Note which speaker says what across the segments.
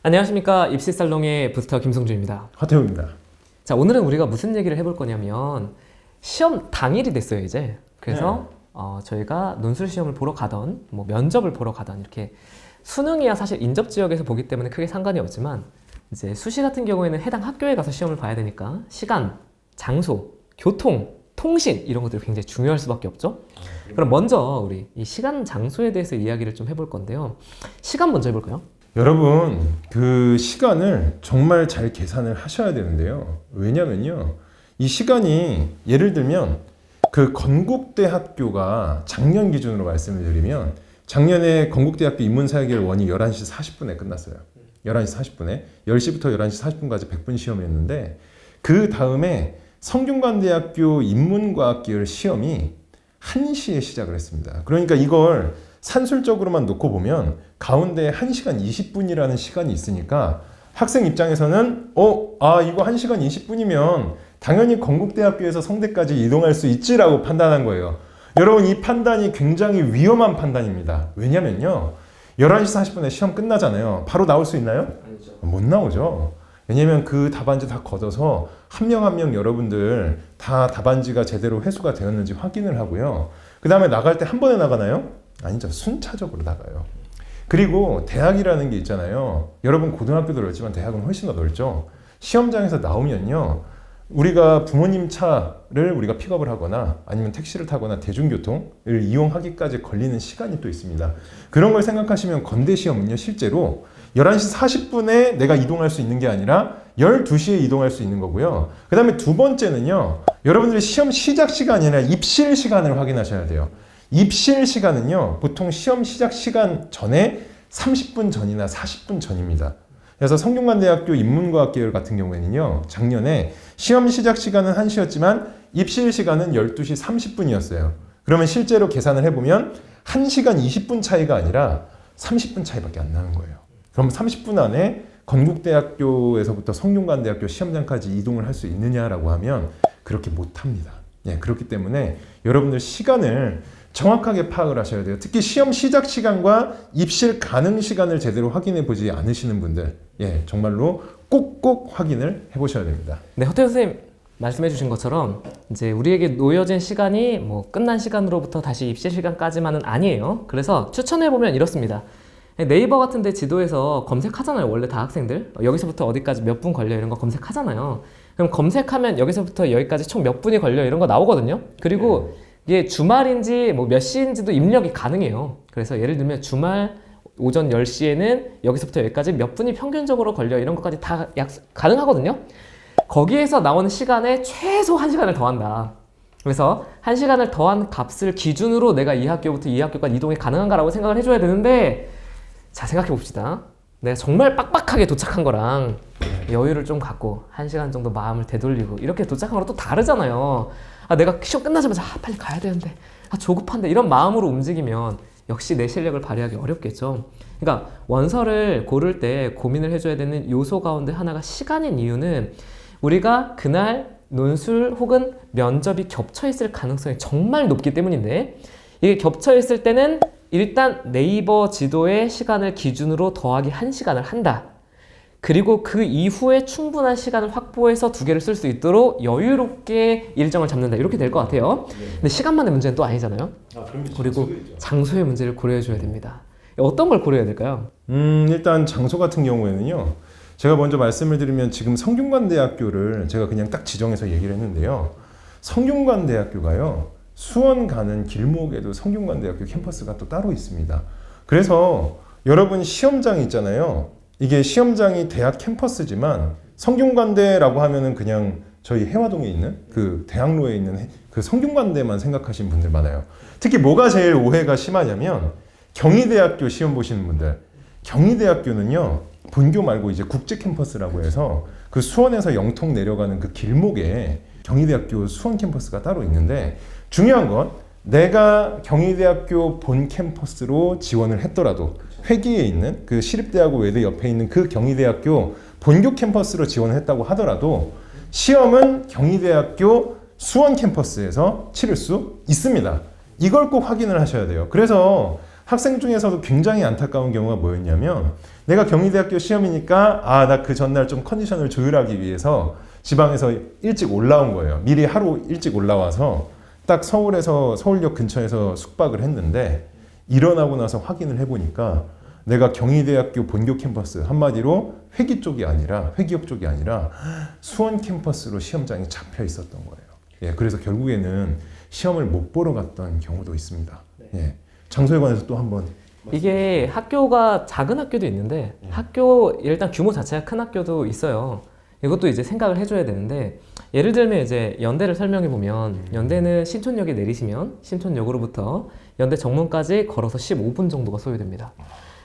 Speaker 1: 안녕하십니까. 입시살롱의 부스터 김성주입니다.
Speaker 2: 하태우입니다.
Speaker 1: 자, 오늘은 우리가 무슨 얘기를 해볼 거냐면 시험 당일이 됐어요 이제. 그래서 저희가 논술 시험을 보러 가던 뭐 면접을 보러 가던 이렇게 수능이야 사실 인접 지역에서 보기 때문에 크게 상관이 없지만 이제 수시 같은 경우에는 해당 학교에 가서 시험을 봐야 되니까 시간, 장소, 교통, 통신 이런 것들이 굉장히 중요할 수밖에 없죠. 그럼 먼저 우리 이 시간, 장소에 대해서 이야기를 좀 해볼 건데요. 시간 먼저 해볼까요?
Speaker 2: 여러분, 그 시간을 정말 잘 계산을 하셔야 되는데요. 왜냐면요, 이 시간이 예를 들면 그 건국대학교가 작년 기준으로 말씀을 드리면 작년에 건국대학교 인문사회계열 1이 11시 40분에 끝났어요. 11시 40분에 10시부터 11시 40분까지 100분 시험이었는데 그 다음에 성균관대학교 인문과학계열 시험이 1시에 시작을 했습니다. 그러니까 이걸 산술적으로만 놓고 보면 가운데 1시간 20분이라는 시간이 있으니까 학생 입장에서는 이거 1시간 20분이면 당연히 건국대학교에서 성대까지 이동할 수 있지라고 판단한 거예요. 여러분, 이 판단이 굉장히 위험한 판단입니다. 왜냐면요, 11시 40분에 시험 끝나잖아요. 바로 나올 수 있나요?
Speaker 1: 아니죠.
Speaker 2: 못 나오죠. 왜냐면 그 답안지 다 걷어서 한 명 한 명 여러분들 다 답안지가 제대로 회수가 되었는지 확인을 하고요. 그 다음에 나갈 때 한 번에 나가나요? 아니죠. 순차적으로 나가요. 그리고 대학이라는 게 있잖아요. 여러분 고등학교도 넓지만 대학은 훨씬 더 넓죠. 시험장에서 나오면요, 우리가 부모님 차를 우리가 픽업을 하거나 아니면 택시를 타거나 대중교통을 이용하기까지 걸리는 시간이 또 있습니다. 그런 걸 생각하시면 건대 시험은요, 실제로 11시 40분에 내가 이동할 수 있는 게 아니라 12시에 이동할 수 있는 거고요. 그 다음에 두 번째는요, 여러분들이 시험 시작 시간이 아니라 입실 시간을 확인하셔야 돼요. 입실 시간은요, 보통 시험 시작 시간 전에 30분 전이나 40분 전입니다. 그래서 성균관대학교 인문과학계열 같은 경우에는요, 작년에 시험 시작 시간은 1시였지만 입실 시간은 12시 30분이었어요. 그러면 실제로 계산을 해보면 1시간 20분 차이가 아니라 30분 차이밖에 안 나는 거예요. 그럼 30분 안에 건국대학교에서부터 성균관대학교 시험장까지 이동을 할 수 있느냐라고 하면 그렇게 못합니다. 그렇기 때문에 여러분들 시간을 정확하게 파악을 하셔야 돼요. 특히 시험 시작 시간과 입실 가능 시간을 제대로 확인해 보지 않으시는 분들, 정말로 꼭꼭 확인을 해 보셔야 됩니다.
Speaker 1: 네, 허태우 선생님 말씀해 주신 것처럼 이제 우리에게 놓여진 시간이 뭐 끝난 시간으로부터 다시 입실 시간까지만은 아니에요. 그래서 추천해 보면 이렇습니다. 네이버 같은 데 지도에서 검색하잖아요. 원래 다 학생들 여기서부터 어디까지 몇 분 걸려 이런 거 검색하잖아요. 그럼 검색하면 여기서부터 여기까지 총 몇 분이 걸려 이런 거 나오거든요. 그리고 이게 주말인지 뭐 몇 시인지도 입력이 가능해요. 그래서 예를 들면 주말 오전 10시에는 여기서부터 여기까지 몇 분이 평균적으로 걸려 이런 것까지 다 가능하거든요. 거기에서 나오는 시간에 최소 1시간을 더한다. 그래서 1시간을 더한 값을 기준으로 내가 이 학교부터 이 학교까지 이동이 가능한가라고 생각을 해줘야 되는데, 자, 생각해 봅시다. 내가 정말 빡빡하게 도착한 거랑 여유를 좀 갖고 1시간 정도 마음을 되돌리고 이렇게 도착한 거랑 또 다르잖아요. 내가 시험 끝나자마자 빨리 가야 되는데 조급한데 이런 마음으로 움직이면 역시 내 실력을 발휘하기 어렵겠죠. 그러니까 원서를 고를 때 고민을 해줘야 되는 요소 가운데 하나가 시간인 이유는 우리가 그날 논술 혹은 면접이 겹쳐 있을 가능성이 정말 높기 때문인데, 이게 겹쳐 있을 때는 일단 네이버 지도의 시간을 기준으로 더하기 1시간을 한다. 그리고 그 이후에 충분한 시간을 확보해서 두 개를 쓸 수 있도록 여유롭게 일정을 잡는다. 이렇게 될 것 같아요. 근데 시간만의 문제는 또 아니잖아요. 그리고 장소의 문제를 고려해 줘야 됩니다. 어떤 걸 고려해야 될까요?
Speaker 2: 일단 장소 같은 경우에는요, 제가 먼저 말씀을 드리면 지금 성균관대학교를 제가 그냥 딱 지정해서 얘기를 했는데요. 성균관대학교가요, 수원 가는 길목에도 성균관대학교 캠퍼스가 또 따로 있습니다. 그래서 여러분 시험장이 있잖아요. 이게 시험장이 대학 캠퍼스지만 성균관대라고 하면은 그냥 저희 해화동에 있는 그 대학로에 있는 그 성균관대만 생각하시는 분들 많아요. 특히 뭐가 제일 오해가 심하냐면 경희대학교 시험 보시는 분들, 경희대학교는요, 본교 말고 이제 국제 캠퍼스라고 해서 그 수원에서 영통 내려가는 그 길목에 경희대학교 수원 캠퍼스가 따로 있는데, 중요한 건 내가 경희대학교 본 캠퍼스로 지원을 했더라도 회기에 있는 그 시립대하고 외대 옆에 있는 그 경희대학교 본교 캠퍼스로 지원을 했다고 하더라도 시험은 경희대학교 수원 캠퍼스에서 치를 수 있습니다. 이걸 꼭 확인을 하셔야 돼요. 그래서 학생 중에서도 굉장히 안타까운 경우가 뭐였냐면 내가 경희대학교 시험이니까 나 그 전날 좀 컨디션을 조율하기 위해서 지방에서 일찍 올라온 거예요. 미리 하루 일찍 올라와서 딱 서울에서 서울역 근처에서 숙박을 했는데 일어나고 나서 확인을 해보니까 내가 경희대학교 본교 캠퍼스 한마디로 회기역 쪽이 아니라 수원 캠퍼스로 시험장이 잡혀 있었던 거예요. 예, 그래서 결국에는 시험을 못 보러 갔던 경우도 있습니다. 예, 장소에 관해서 또 한번
Speaker 1: 이게 학교가 작은 학교도 있는데 학교 일단 규모 자체가 큰 학교도 있어요. 이것도 이제 생각을 해줘야 되는데 예를 들면 이제 연대를 설명해 보면 연대는 신촌역에 내리시면 신촌역으로부터 연대 정문까지 걸어서 15분 정도가 소요됩니다.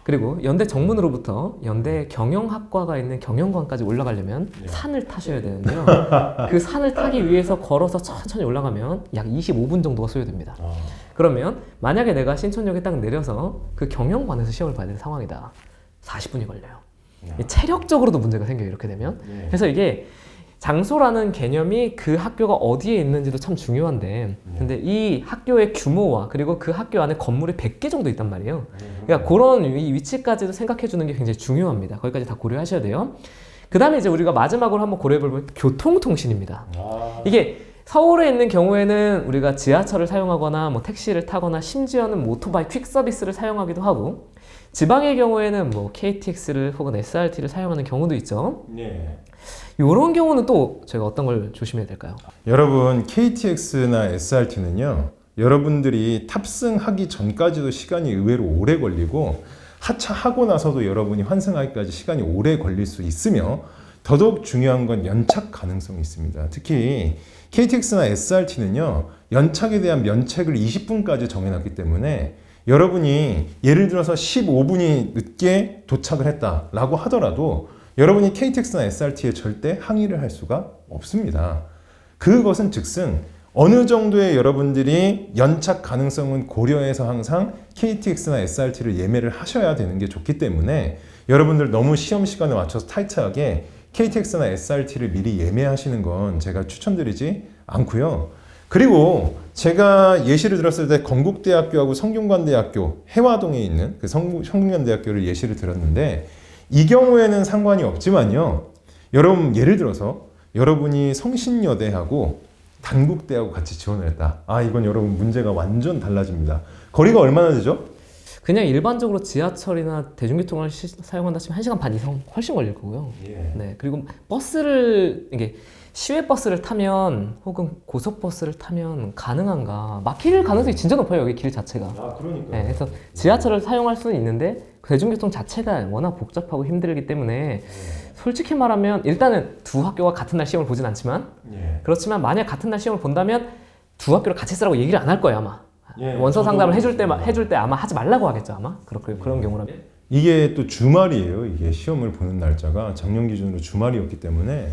Speaker 1: 그리고 연대 정문으로부터 연대 경영학과가 있는 경영관까지 올라가려면 산을 타셔야 되는데요. 그 산을 타기 위해서 걸어서 천천히 올라가면 약 25분 정도가 소요됩니다. 그러면 만약에 내가 신촌역에 딱 내려서 그 경영관에서 시험을 봐야 되는 상황이다. 40분이 걸려요. 체력적으로도 문제가 생겨요. 이렇게 되면. 그래서 이게 장소라는 개념이 그 학교가 어디에 있는지도 참 중요한데 근데 이 학교의 규모와 그리고 그 학교 안에 건물이 100개 정도 있단 말이에요. 그러니까 그런 위치까지도 생각해 주는 게 굉장히 중요합니다. 거기까지 다 고려하셔야 돼요. 그 다음에 이제 우리가 마지막으로 한번 고려해 볼 교통통신입니다. 이게 서울에 있는 경우에는 우리가 지하철을 사용하거나 뭐 택시를 타거나 심지어는 오토바이 퀵 서비스를 사용하기도 하고 지방의 경우에는 뭐 KTX를 혹은 SRT를 사용하는 경우도 있죠. 이런 경우는 또 저희가 어떤 걸 조심해야 될까요?
Speaker 2: 여러분 KTX나 SRT는요 여러분들이 탑승하기 전까지도 시간이 의외로 오래 걸리고 하차하고 나서도 여러분이 환승하기까지 시간이 오래 걸릴 수 있으며 더더욱 중요한 건 연착 가능성이 있습니다. 특히 KTX나 SRT는요 연착에 대한 면책을 20분까지 정해놨기 때문에 여러분이 예를 들어서 15분이 늦게 도착을 했다라고 하더라도 여러분이 KTX나 SRT에 절대 항의를 할 수가 없습니다. 그것은 즉슨 어느 정도의 여러분들이 연착 가능성은 고려해서 항상 KTX나 SRT를 예매를 하셔야 되는 게 좋기 때문에 여러분들 너무 시험 시간에 맞춰서 타이트하게 KTX나 SRT를 미리 예매하시는 건 제가 추천드리지 않고요. 그리고 제가 예시를 들었을 때 건국대학교하고 성균관대학교 해화동에 있는 그 성균관대학교를 예시를 들었는데 이 경우에는 상관이 없지만요. 여러분 예를 들어서 여러분이 성신여대하고 단국대하고 같이 지원을 했다. 이건 여러분 문제가 완전 달라집니다. 거리가 얼마나 되죠?
Speaker 1: 그냥 일반적으로 지하철이나 대중교통을 사용한다 치면 1시간 반 이상 훨씬 걸릴 거고요. 네, 그리고 버스를 이게 시외버스를 타면 혹은 고속버스를 타면 가능한가? 막힐 가능성이 진짜 높아요. 여기 길 자체가.
Speaker 2: 그러니까.
Speaker 1: 네, 그래서 지하철을 사용할 수는 있는데 대중교통 자체가 워낙 복잡하고 힘들기 때문에 솔직히 말하면 일단은 두 학교가 같은 날 시험을 보진 않지만 그렇지만 만약 같은 날 시험을 본다면 두 학교를 같이 쓰라고 얘기를 안 할 거예요 아마. 원서 상담을 해줄 때 아마 하지 말라고 하겠죠 아마. 그런 경우라면.
Speaker 2: 이게 또 주말이에요. 이게 시험을 보는 날짜가 작년 기준으로 주말이었기 때문에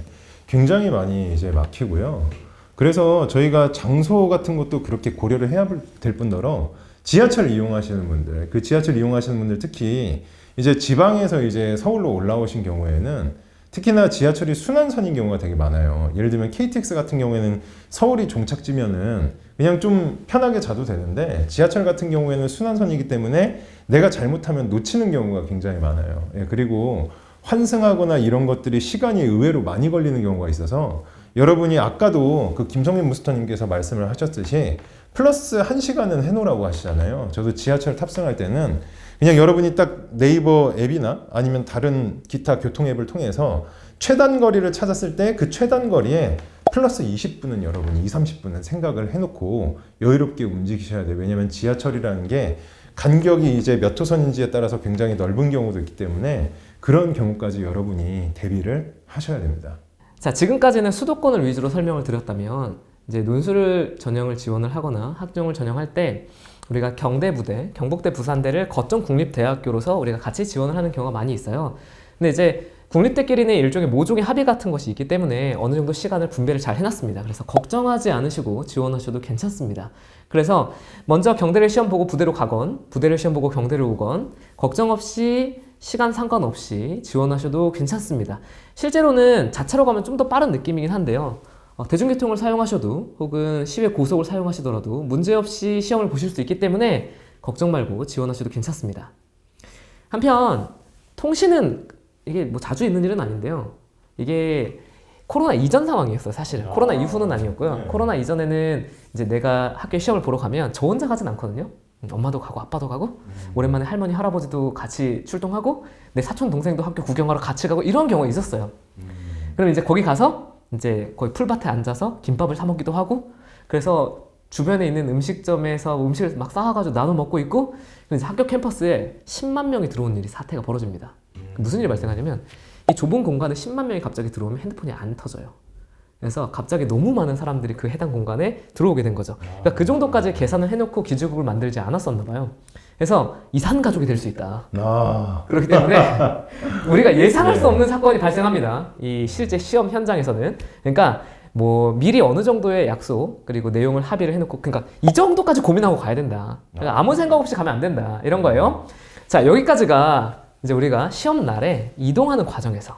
Speaker 2: 굉장히 많이 이제 막히고요. 그래서 저희가 장소 같은 것도 그렇게 고려를 해야 될 뿐더러 지하철 이용하시는 분들, 그 지하철 이용하시는 분들 특히 이제 지방에서 이제 서울로 올라오신 경우에는 특히나 지하철이 순환선인 경우가 되게 많아요. 예를 들면 KTX 같은 경우에는 서울이 종착지면은 그냥 좀 편하게 자도 되는데 지하철 같은 경우에는 순환선이기 때문에 내가 잘못하면 놓치는 경우가 굉장히 많아요. 그리고 환승하거나 이런 것들이 시간이 의외로 많이 걸리는 경우가 있어서 여러분이 아까도 그 김성민 무스터님께서 말씀을 하셨듯이 플러스 1시간은 해놓으라고 하시잖아요. 저도 지하철 탑승할 때는 그냥 여러분이 딱 네이버 앱이나 아니면 다른 기타 교통 앱을 통해서 최단 거리를 찾았을 때 그 최단 거리에 플러스 20분은 여러분이 30분은 생각을 해놓고 여유롭게 움직이셔야 돼요. 왜냐면 지하철이라는 게 간격이 이제 몇 호선인지에 따라서 굉장히 넓은 경우도 있기 때문에 그런 경우까지 여러분이 대비를 하셔야 됩니다.
Speaker 1: 자, 지금까지는 수도권을 위주로 설명을 드렸다면 이제 논술 전형을 지원을 하거나 학종을 전형할 때 우리가 경대부대, 경북대, 부산대를 거점 국립대학교로서 우리가 같이 지원을 하는 경우가 많이 있어요. 근데 이제 국립대끼리는 일종의 모종의 합의 같은 것이 있기 때문에 어느 정도 시간을 분배를 잘 해놨습니다. 그래서 걱정하지 않으시고 지원하셔도 괜찮습니다. 그래서 먼저 경대를 시험 보고 부대로 가건, 부대를 시험 보고 경대로 오건 걱정 없이 시간 상관없이 지원하셔도 괜찮습니다. 실제로는 자차로 가면 좀 더 빠른 느낌이긴 한데요. 대중교통을 사용하셔도 혹은 시외 고속을 사용하시더라도 문제없이 시험을 보실 수 있기 때문에 걱정 말고 지원하셔도 괜찮습니다. 한편 통신은 이게 뭐 자주 있는 일은 아닌데요. 이게 코로나 이전 상황이었어요, 사실은. 코로나 이후는 아니었고요.
Speaker 2: 네.
Speaker 1: 코로나 이전에는 이제 내가 학교에 시험을 보러 가면 저 혼자 가진 않거든요. 엄마도 가고 아빠도 가고 오랜만에 할머니 할아버지도 같이 출동하고 내 사촌 동생도 학교 구경하러 같이 가고 이런 경우가 있었어요. 그럼 이제 거기 가서 이제 거의 풀밭에 앉아서 김밥을 사 먹기도 하고, 그래서 주변에 있는 음식점에서 음식을 막 싸와가지고 나눠 먹고 있고, 그럼 이제 학교 캠퍼스에 10만 명이 들어온 일이 사태가 벌어집니다. 무슨 일이 발생하냐면 이 좁은 공간에 10만 명이 갑자기 들어오면 핸드폰이 안 터져요. 그래서 갑자기 너무 많은 사람들이 그 해당 공간에 들어오게 된 거죠. 그러니까 그 정도까지 계산을 해놓고 기지국을 만들지 않았었나 봐요. 그래서 이산 가족이 될 수 있다. 그렇기 때문에 우리가 예상할 수 없는 사건이 발생합니다. 이 실제 시험 현장에서는. 그러니까 뭐 미리 어느 정도의 약속 그리고 내용을 합의를 해놓고, 그러니까 이 정도까지 고민하고 가야 된다. 그러니까 아무 생각 없이 가면 안 된다. 이런 거예요. 자, 여기까지가 이제 우리가 시험 날에 이동하는 과정에서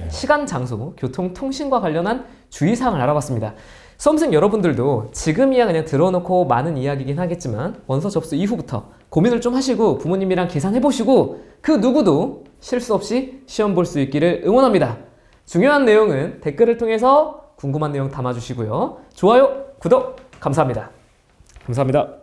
Speaker 1: 시간, 장소, 교통, 통신과 관련한 주의사항을 알아봤습니다. 수험생 여러분들도 지금이야 그냥 들어놓고 많은 이야기긴 하겠지만 원서 접수 이후부터 고민을 좀 하시고 부모님이랑 계산해보시고 그 누구도 실수 없이 시험 볼 수 있기를 응원합니다. 중요한 내용은 댓글을 통해서 궁금한 내용 담아주시고요. 좋아요, 구독 감사합니다. 감사합니다.